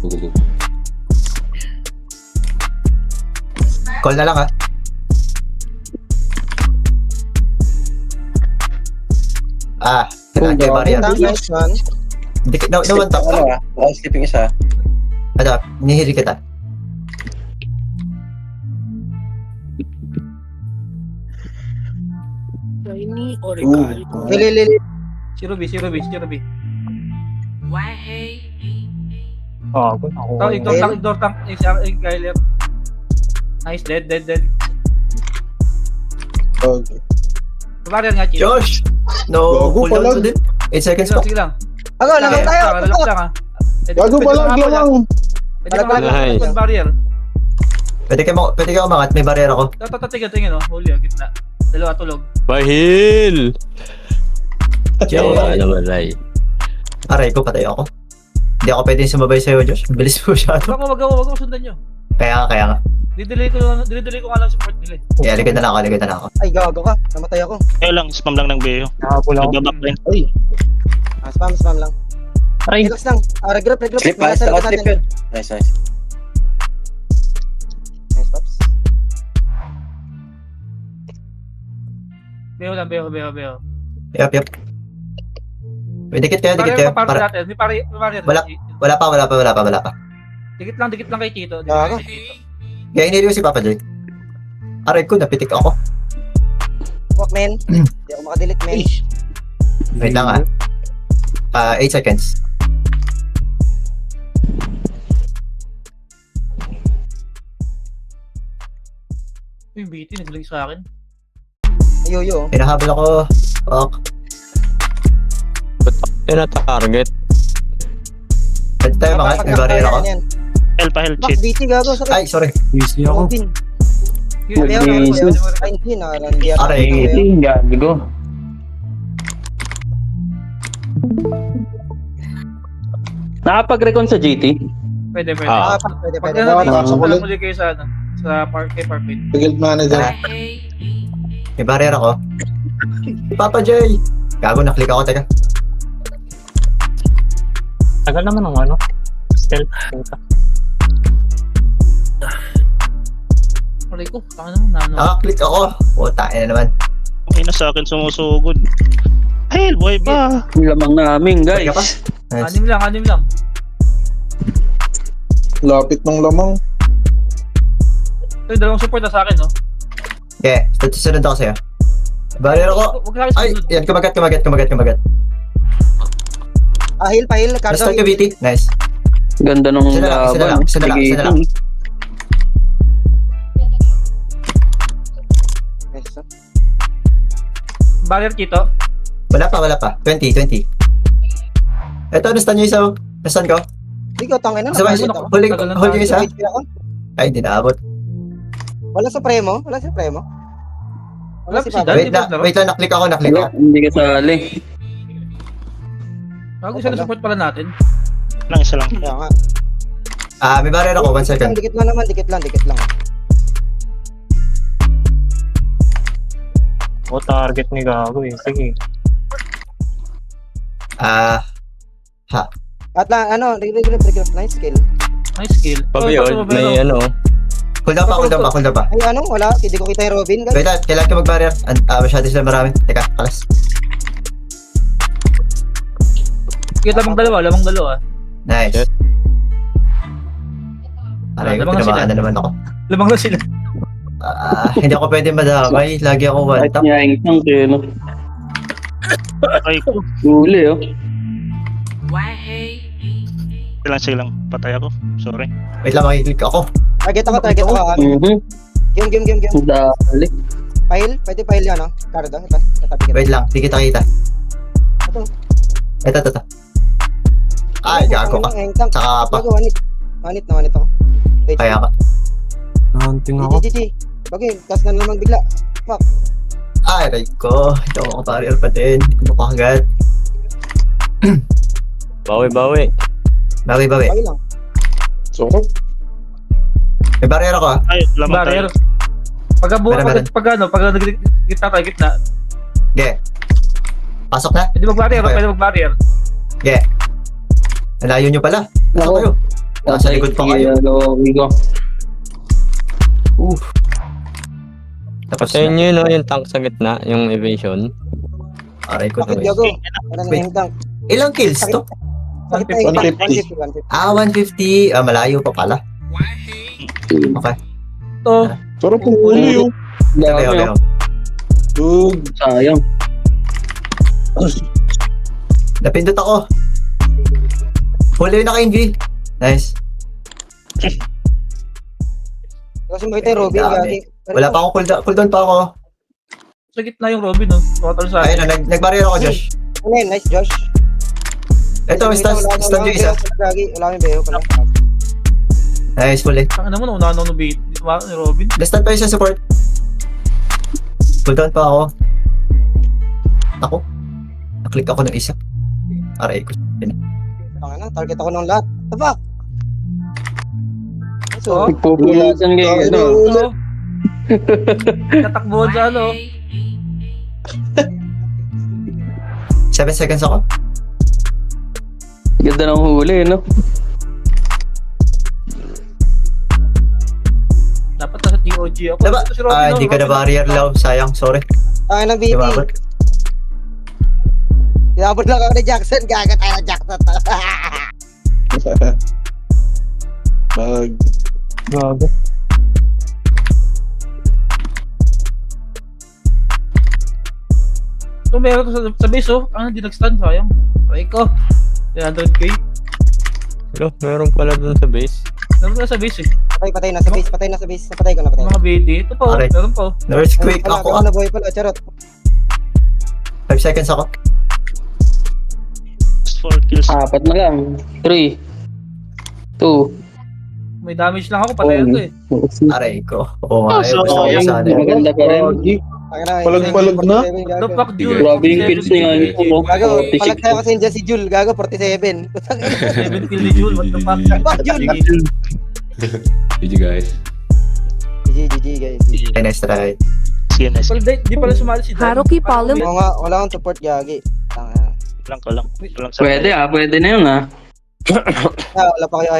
go. Call na lang ha. Nalagay barrier. Nice man. Nawan top. Ano ah? Sleeping isa. Ano, nihili kita. Lili. Si Ruby. Ako. Ignore tank. Kyler. Nice, dead. Okay. Barrier nga, Chito. Josh! No, Gago cooldown pala. ko din. 8 seconds pa. Sige lang. Ako, lamang tayo. Relax lang ha. Gago pala, lamang. Pwede ka Nice. makakot barrier. Pwede ka umangat, may barrier ako. Tingin, huli gitna. Dalawa tulog. Bahil! Josh. Wala naman. Aray ko, patay ako. Hindi ako pwedeng sumabay sa'yo, Josh. Bilis mo siya. Wag mo sundan nyo. Kaya nga. Didelay ko nga lang support nila. Aligad na lang ako. Ay, gago ka. Namatay ako. Spam lang ng Beo. Nakapula ako. Nagbabackline. Spam lang. Aray. Relax lang. Regroup. Sleep, Nasa nice. likod Sleep natin. yun. Nice. Nice, Pops. Beo lang. Yup. May dikit kayo. Para natin. May barrier. Wala pa. Dikit lang kay Chito. Gago. Kaya inili ko si Papa Joy. Aray ko, napitik ako. Fuck, man. Hindi ako makadelete, man. Wait lang 8 seconds. Yung BT, naglag sa akin. Yo. Hinahabol ako. Ok. Yan na target. Pwede tayo mga, may barrier ako. Pahel, Fuck, cheat. BT, gago. Sakit. Ay, sorry. Easy ako. Robin. Yun, Leo, Jesus. Hindi ako. Aray. Gabi ko. Nakapag-recon sa GT? Pwede. Pwede. Pag Sa kulit. muli kayo sa kay Parpit. Guild manager. May barrier ako. Papa Joy! Gago, naklik ako, teka. Tagal naman ng ano. Stealth. Aray ko, nano. Nakaklik ako. Puta, na naman. Okay na sa akin sumusugod. Hell, boy ba? Lamang namin, Pwede ka pa? guys. Nice. Anim lang. Lapit ng lamang. Ito, dalawang support na sa akin, no? Okay, susunod ako sa'yo. Barrier ako. Huwag ka Ay, sunod. yan, kumagat. Pahil. Restart ka, BT. Nice. Ganda nung Isa na lang. Sige, Nice. Barrier, Chito. Wala pa. 20. Ito, nastan nyo isa. Nastan ko? Hindi ko tangin na. Isa ba? Huli yung isa? Ako. Ay, hindi naabot. Wala Supremo. Wala si si Papa. Dan. Wait lang, naklik ako. Hindi ka sali. Bago siya na support pala natin. Isa lang. Kaya nga. May barrier ako, 1 second. Dikit lang naman. Dikit lang. O target ni Gago eh. Sige. At lang, regroup. Nice skill. Nice skill. Pabiyod, may ano. Hold down pa. Ay, wala. Hindi ko kita yung Robin, guys. Wait lang, kailangan ka mag-barrier. Masyado sila marami. Teka, kalas. Kita lamang dalawa. Nice. Aray ko, Lamang na sila. tinamaan na naman ako. Lamang na sila. Hindi ako pwede madamay. Lagi ako one Kahit tap. niya isang kino. Ay ko. Huli oh. Sige lang. Patay ako. Sorry. Wait lang, makiklik ako. Target ako. Game. Dali. Pwede yan, no? Cardo, katabi kita. Wait lang, di kita kita. Ito. Ay, gago ka. Tsaka pa. Wanit ako. Wait. Kaya ka. Hunting GG. Bagay, tas na naman bigla. Fuck. Ay, aray ko. Ito ako barrier pa din. Ano ko agad. Bawi. Bawi. Bagay lang. May barrier ako Ay, lamang Barrier. Meron. Pag gitna tayo, gitna. Okay. Pasok na. Pwede mag-barrier. Okay. Nalayo nyo pala. Pasok kayo. Nasa likod pa kayo. Go. Tapos Sa inyo no, yung tank sa gitna, yung evasion. aray ko Bakit to. gago? Wala na Wait. yung tank. Ilang kills to? Bakit na yung tank? 150. 150. 150. Malayo pa pala. Okay. Ito. Pero kung huli yun. Okay, okay. Dug. Sayang. Napindot ako. Huli na kayo, G. Nice. Kasi makita yung Robin, Dami. gagi. Wala pa akong cooldown pa ako. Sa gitna yung Robin, no? Total sa Ayun na, nag-barrier ako, Josh. Ano yun? Nice, Josh. Ito, stun yung isa. Gagi, wala kami beho pala. Nice, huli. Ang ano mo, naunahan ako ng bait. Di ba, ni Robin? Stun pa yung sa support. Cooldown pa ako. Ako. Naklik ako ng isa. Aray ko. Ang target ako ng lahat. Tabak! So, Nagpupulasan kayo. Ito. Tatakbuhan sa ano. 7 seconds ako. Ganda ng huli, no? Dapat nasa TOG ako. Diba? Ito si Robin, no? Hindi ka na Robin. barrier, love. Sayang, sorry. tayo ng BT. Diba? Tinabot lang ako ni Jackson. Gaga tayo ng Jackson. Bag. Gago. Ito meron to sa base, oh. Hindi nag-stun, sayang. Aray ko. 300k. Pero meron pala dun sa base. Meron ka sa base, eh. Patay na sa base. Patay na sa base. Napatay ko na patay. Mga BT. Ito pa, oh. Aray. Meron pa, oh. Earthquake Wala, ako. wala na buhay pala. Charot. 5 seconds ako. 4 kills. Apat na lang. 3. 2. May damage lang ako, patay ito, eh. Aray ko. Oo nga, So, gusto ko yung- sana. Maganda pa rin. Palag-palag na? The fuck, Jul? Grabe yung kills niya ngayon po. Gago, 46. palag tayo kasi dyan si Jul. Gago, 47. 7 kill ni Jul, what the fuck? Fuck, Jul! GG guys. GG guys. GG. Ay, nice try. Sige, nice. Well, di pala sumali si Dan. Haruki Palem. Oo nga, wala akong support gagi. Walang sa Pwede na yun, Wala pa kayo